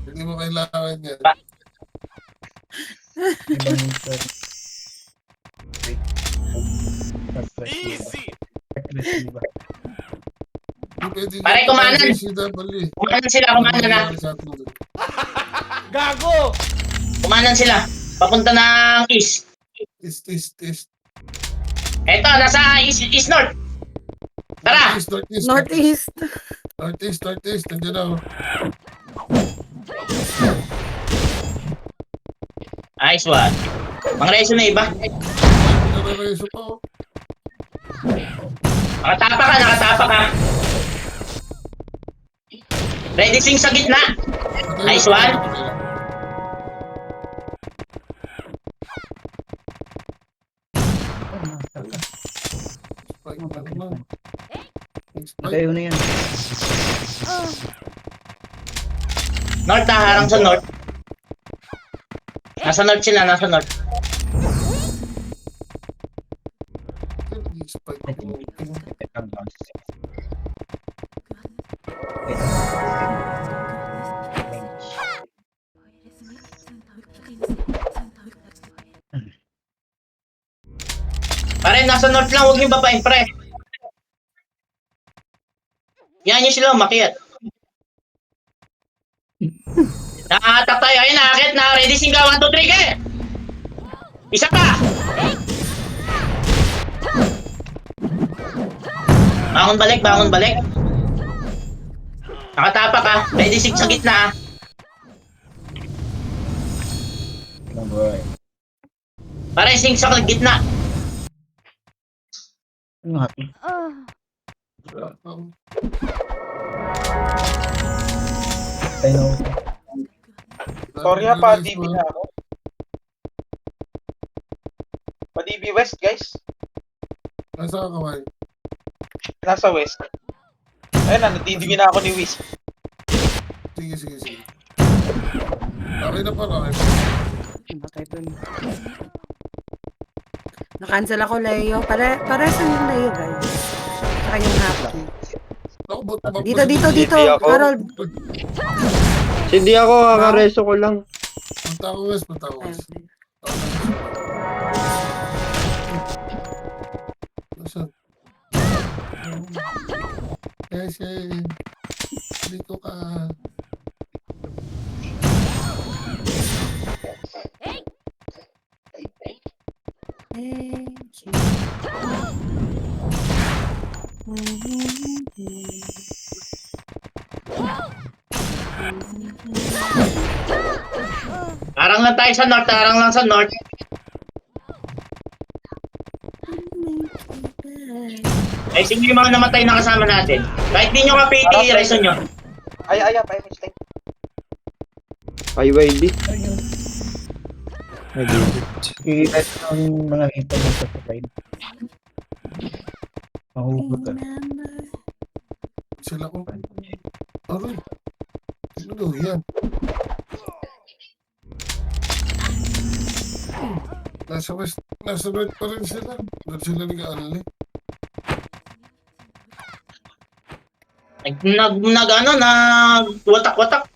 Hindi mo kailangan yan. Hindi pwede Pare, yan. kumanan. CCW. Kumanan sila, kumanan na. Gago! Kumanan sila. Papunta ng east. East. Eto, nasa east north. Tara! Northeast. Northeast. Nandiyan na. Oh. Nice one. Mga reso na iba. Narareso pa. Oh. Nakatapa ka. Ready sing sa gitna. Nice one. Kayo na yan. North ha, harang sa north. Nasa north sila, nasa north. Pare, nasa north lang, huwag yung babaeng pre. Yan nyo sila umakyat. Nakahatak tayo. Ayun, nakakit na. Ready, singa. 1, 2, 3, get! Isa pa! Bangon balik, bangon balik. Nakatapak ka. Ready 6 sa gitna ah. Oh boy. Para sing sa gitna. Ano happy? I know. Sorry ha, pa-DB na ako. Pa-DB West, guys. Nasa ka kamay? Nasa West. Ayun na, natidigi na ako ni Wiz. Sige. Okay na para. Bakit dun? Na-cancel ako, Leo. Para sa yung Leo, guys. Saka yung happy. Ako, Dito, ako. Harold. Hindi ako, kakareso ko lang. Punta ko West. Nasaan? Kasi, dito ka. Arang lang tayo sa north, arang lang sa north. Ay, sige yung mga namatay na kasama natin. Kahit di nyo ka-PT, reason nyo. Ay, pa mistake. IYD. I-rest ng mga hito ng subscribe. Mahugot ka. Sila ko. Aroy. Ano yan? Nasa West, nasa North pa rin sila. Doon sila nag-aanli. Nag-watak-watak.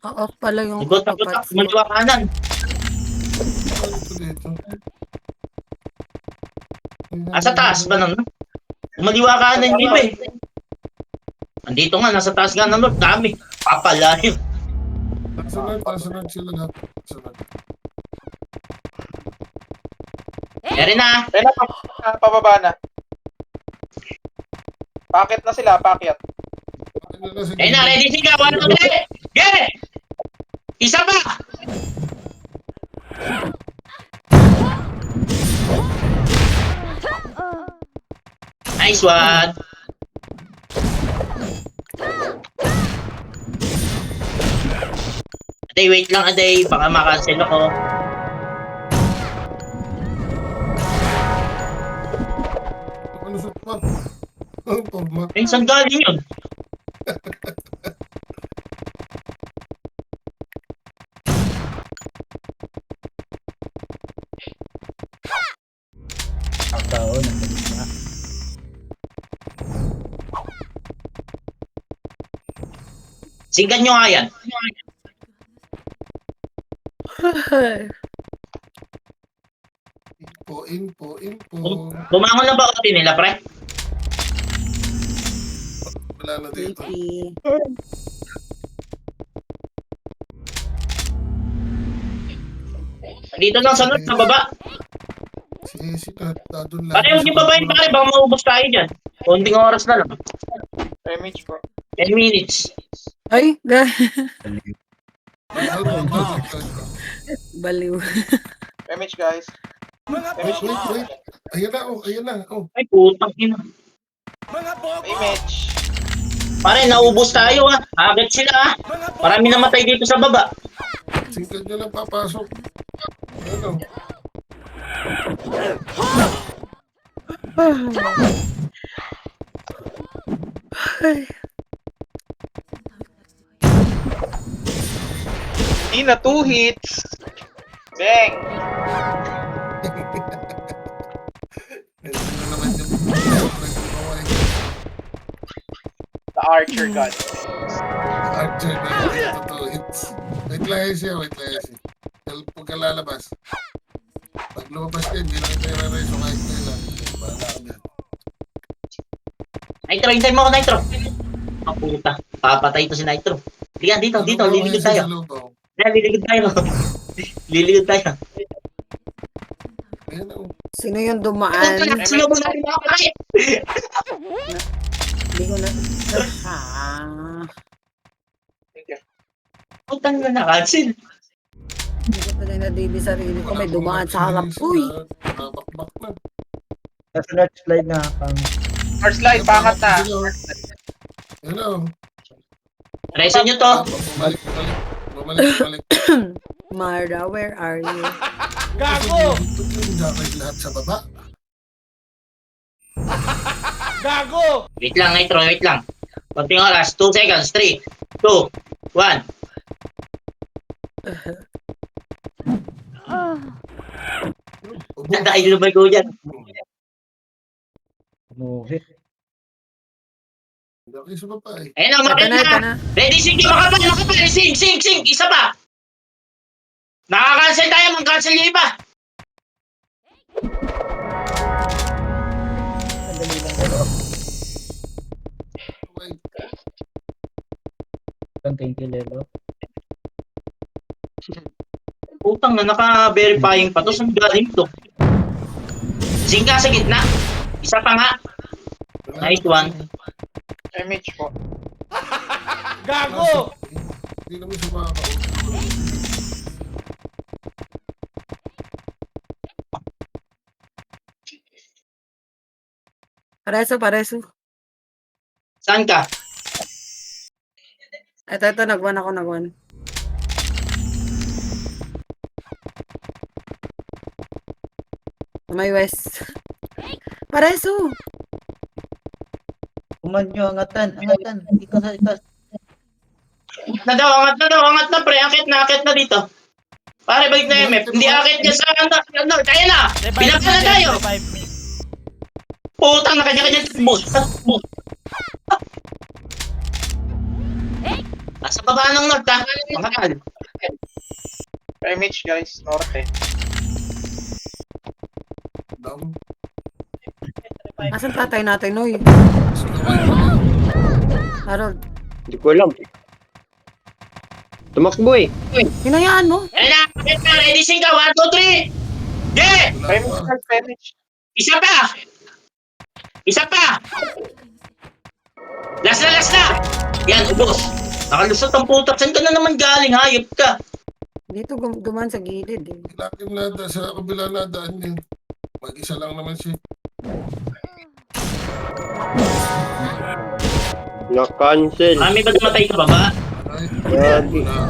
Off pala yung Nag-watak-watak. Maliwa kanan. Dito. Sa taas ba nun? Maliwa kanan yung iba eh. Andito nga, nasa taas nga ng north. Dami. Papala yun. Nasa North sila lahat. Nasa North. Meron na. Ayun na, pababa na. Packet na sila, packet. Ayun na, ready siga. 1, 2, 3. Get! Isa pa! Nice one! Aday, wait lang Aday. Baka makancel ako. Ano sa pa? Ano pa? Ay, saan galing yun? Ang tao, nandun na. Singgan nyo nga yan. Info. Bumangon na ba kasi nila, pre? Wala na dito. Dito lang sa north, sa baba. Sila, doon lang. Pare, huwag nyo babayin pare, baka maubos tayo dyan. Konting oras na lang. Remage bro. 10 minutes. Ay, Wait. baliw. Remage guys. Remage. Ayan na. Ay, putang ina. Remage. Pare, naubos tayo ha. Agad sila ha. Marami namatay dito sa baba. Singkat nyo lang papasok. Ano? Hindi na 2 hits. Bang! Ito na naman yung The Archer God. Archer na yung totoo hits. Wait lang siya. Huwag ka lalabas. Pag lumabas ka, hindi lang ito i-reso kahit kailan. Bahala ka dyan. Nitro, hintay mo ako Nitro. Ang puta. Papatay ito si Nitro. Ligan, dito. Liligod tayo. Liligod tayo. Ayan na. Sino yung dumaan? Sino mo natin makakakit? Hindi ko na... Ah. Putang na na-cancel. Hindi ko tuloy nadili sarili ko. May dumaan sa harap ko eh. Bakbak na. Nasa next slide na kami. First slide, pangat na. Hello. Resin nyo to. Bumalik. Mara, where are you? Gago! Hindi kayo lahat sa baba. Wait lang, Nitro, wait lang. Konting oras, 2 seconds, 3, 2, 1. Dahil lumay ko dyan. Umuhit. Hindi kayo sa baba eh. Ayun na, Ito umakit na, ito na. na. Ready, sing, makapal. Sing. Isa pa. Nakakancel tayo, mag-cancel yung iba. Madali lang. Thank you, Lelo. Putang na, naka-verifying pa to. Saan galing to? Sing ka sa gitna. Isa pa nga. Nice one. MH po. Hindi naman sa baba. Pareso. Saan ka? Ito, nag-1 ako. May west. Pareso. Kumanyo, angatan. Dito sa itas. Angat na pre. Akit na dito. Pare, balik na MF. Hindi akit niya sa ano. Tayo na. Binaba na tayo. Putang na kanya-kanya. Nasa baba ng north ha. Makakal. MH guys, norte. Down. Asan tatay natin, Noy? Harold, Hindi ko alam. Tumakbo eh. hinayaan mo? Ayun na. Ready, sing ka. 1, 2, 3. Yeah! MH. Isa pa. Last na. Yan, ubos. Nakalusot ang putak. Saan ka na naman galing? Hayop ka. Dito dumaan sa gilid eh. Lakim nada sa kabila nadaan yun. Mag-isa lang naman siya. Na-cancel. Mami ba namatay ka baba? Ay, Grabe. wala.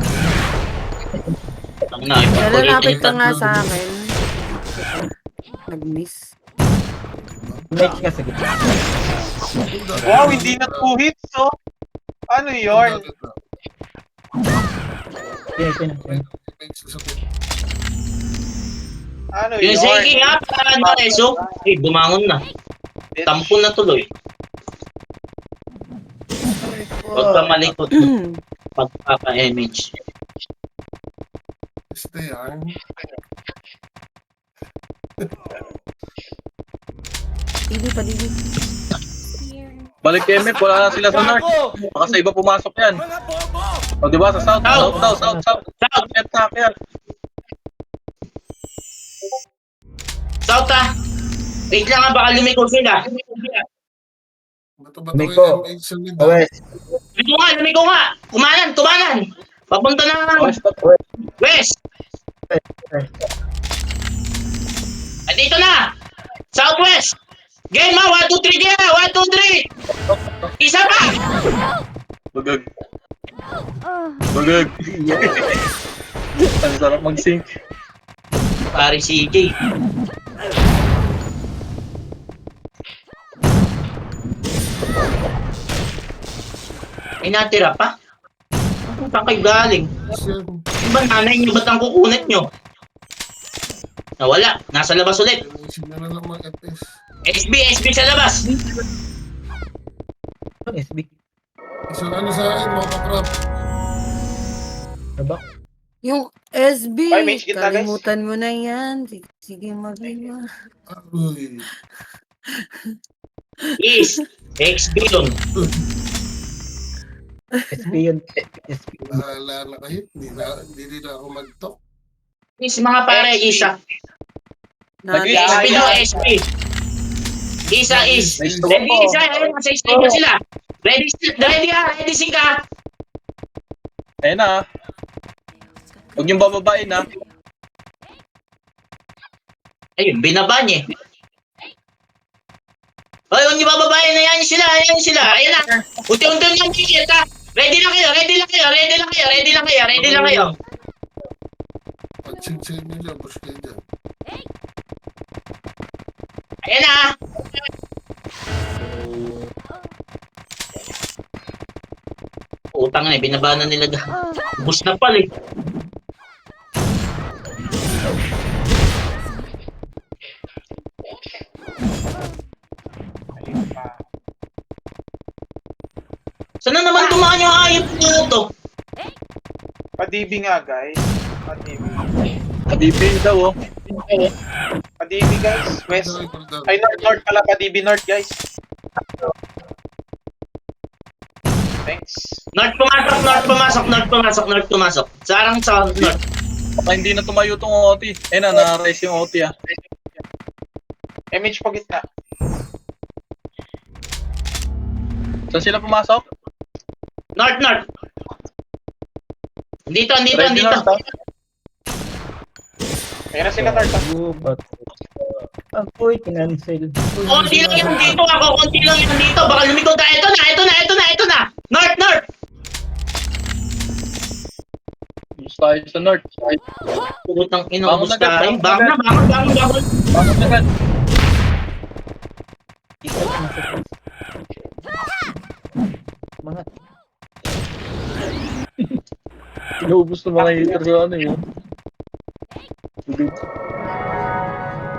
Ang na, Lalapit ka nga sa akin. Nag-miss. Next ka sa gitna. Wow, hindi na 2 hits, oh. Ano yun? Yes, yun. Ano Yung yun? sinking nga, parang Reso. Eh, bumangon na. Tampo na tuloy. Huwag ka malikot. Pagpapa-image. Stay arm. Dili. Balik kay MF, wala na sila sa north. Baka sa iba pumasok yan. O diba, sa south. Attack yan. South ha. Wait lang ha, baka lumiko sila. Bato-bato Miko. yung sa mid. West. Lumiko nga. Kumanan. Papunta na west. At dito na. Southwest. Game ha, 1, 2, 3 kaya. 1, 2, 3. Isa pa. Bagag. Ang sarap mag-sync. Pare CJ. May natira pa? Saan kayo galing? Yung ba nanay nyo? Ba't ang kukunat nyo? Nawala. Nasa labas ulit. Isip na lang mag-FS. SB sa labas. SB. Isang ano sa akin, mga kakrap. Diba? Yung SB, Ay, may gitna, guys. kalimutan mo na yan. Sige, mag-iwa. Uy. Is. XB yun. SB yun. SB. Bahala na kayo. Hindi na ako mag-talk. Is mga pare, isa. Nani. SP daw, SP. Isa is. Nice to Ready, po. isa. Ayun, nasa sniper sila. Ready, ready ka, ready sing ka. Ayun na. Huwag niyong bababain ha. Ayun, binaba niya. Ay, huwag niyo bababayan na yan sila, ayan sila. Ayan na. Unti-unti niyong bigyan ha. Ready lang kayo, ready lang kayo, ready lang kayo, ready lang kayo, ready lang kayo. Pag-check nyo dyan, push kayo dyan. Ayan na. Utang na eh, binaba na nila. Bus na pala eh. Sana naman tumaan yung ayop nyo to? Pa-DB nga, guys. Pa-DB. Kadibing daw oh. Pa-DB, guys. West. Ay, North pala. Pa-DB North, guys. Thanks. North pumasok, north pumasok, north pumasok, north pumasok. Sarang sa north. Baka hindi na tumayo tong OT. Ayun na, na-rise yung OT ah. MH po gitna. Saan sila pumasok? North, north. Dito, dito, Ready dito. North, ah. Ayun na sila, North. But, ako'y kinancel. Konti lang yan dito ako, konti lang yan dito. Baka lumikot na. Ito na, ito na, ito na, ito na. North, north. Gusto tayo sa North. Putang ina, Bangon ubus agad, tayo. bangon Bangon na, bangon, bangon, bangon. Bakit naman? Mga, Inaubos na mga hater sa ano yun.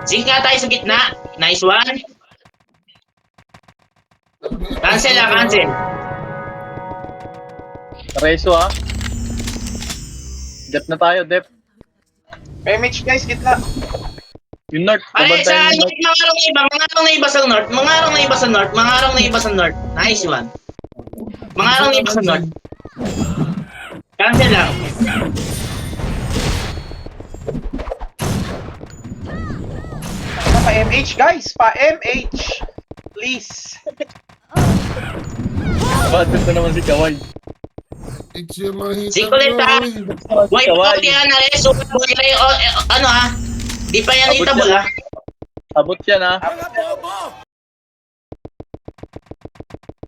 Singka tayo sa gitna. Nice one. Cancel ah, cancel. Reso ah. Dep na tayo, Dep. MH, guys, gitna. Yung North, Pare, sa pabantayan yung north, mga arong na iba, mga arong na iba sa north, mga arong na iba sa north, mga arong na iba sa north. Nice one. Mga arong na iba sa north. Cancel lang. Pa-MH, guys. Pa-MH. Please. Batas na naman si Kawai. It's yung mga hita. Sikuleta. White Kawai. body na rin, super boy na yun. Ano ha? Di pa yan Abot itable yan. ha? Abot yan ah.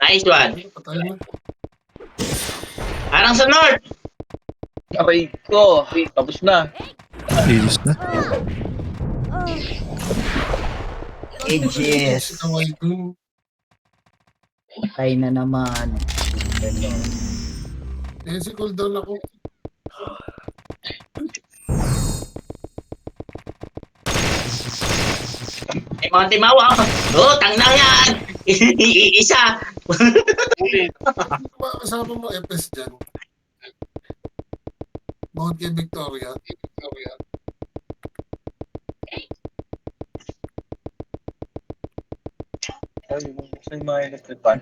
Nice one. Patay na. Parang sa north. Aray ko. Tapos na. Ayos na. edges. Sinaway ko. Patay na naman. Eh, si cooldown ako. May mga timawa. Oh, tangna yan. Isa. Mga kasama mo FS dyan. Bukod kay Victoria. Ay, yung mga electric fan.